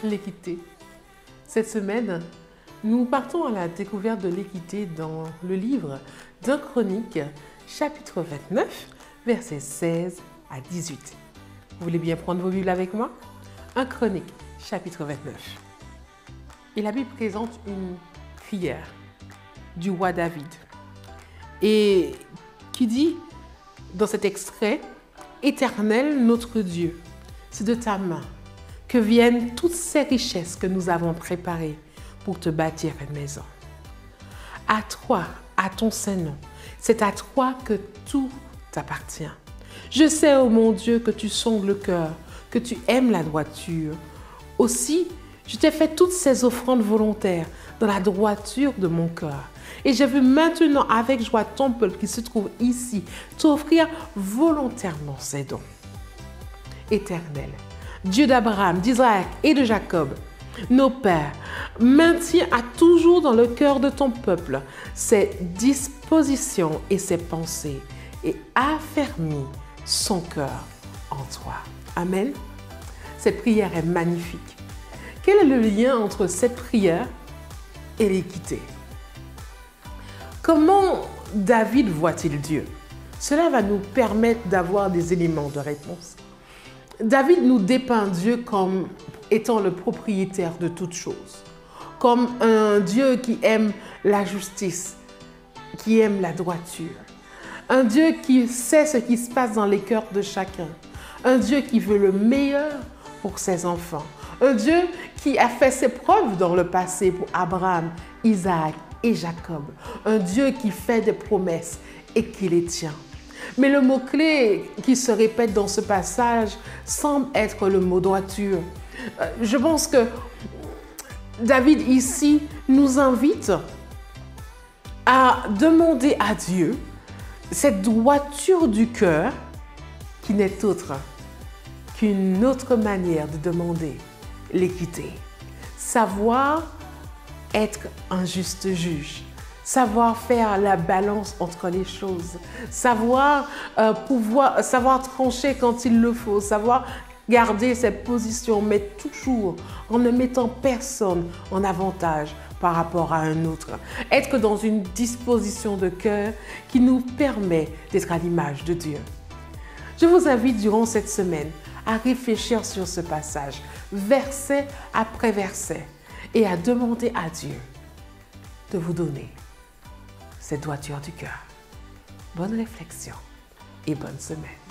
l'équité. Cette semaine, nous partons à la découverte de l'équité dans le livre d'Un Chronique, chapitre 29, versets 16 à 18. Vous voulez bien prendre vos Bibles avec moi? Un Chronique, chapitre 29. Et la Bible présente une prière du roi David. Et qui dit dans cet extrait, « Éternel notre Dieu, c'est de ta main que viennent toutes ces richesses que nous avons préparées pour te bâtir une maison. À toi, à ton Saint-Nom, c'est à toi que tout t'appartient. Je sais, ô mon Dieu, que tu sondes le cœur, que tu aimes la droiture. Aussi, je t'ai fait toutes ces offrandes volontaires dans la droiture de mon cœur. Et je veux maintenant avec joie ton peuple qui se trouve ici t'offrir volontairement ces dons. Éternel, Dieu d'Abraham, d'Isaac et de Jacob, nos pères, maintiens à toujours dans le cœur de ton peuple ses dispositions et ses pensées et affermis son cœur en toi. » Amen. Cette prière est magnifique. Quel est le lien entre cette prière et l'équité? Comment David voit-il Dieu? Cela va nous permettre d'avoir des éléments de réponse. David nous dépeint Dieu comme étant le propriétaire de toutes choses, comme un Dieu qui aime la justice, qui aime la droiture, un Dieu qui sait ce qui se passe dans les cœurs de chacun, un Dieu qui veut le meilleur pour ses enfants, un Dieu qui a fait ses preuves dans le passé pour Abraham, Isaac et Jacob, un Dieu qui fait des promesses et qui les tient. Mais le mot-clé qui se répète dans ce passage semble être le mot droiture. Je pense que David ici nous invite à demander à Dieu cette droiture du cœur qui n'est autre qu'une autre manière de demander l'équité. Savoir être un juste juge, savoir faire la balance entre les choses, savoir trancher quand il le faut, savoir garder ses positions, mais toujours en ne mettant personne en avantage par rapport à un autre. Être dans une disposition de cœur qui nous permet d'être à l'image de Dieu. Je vous invite durant cette semaine à réfléchir sur ce passage, verset après verset, et à demander à Dieu de vous donner cette droiture du cœur. Bonne réflexion et bonne semaine.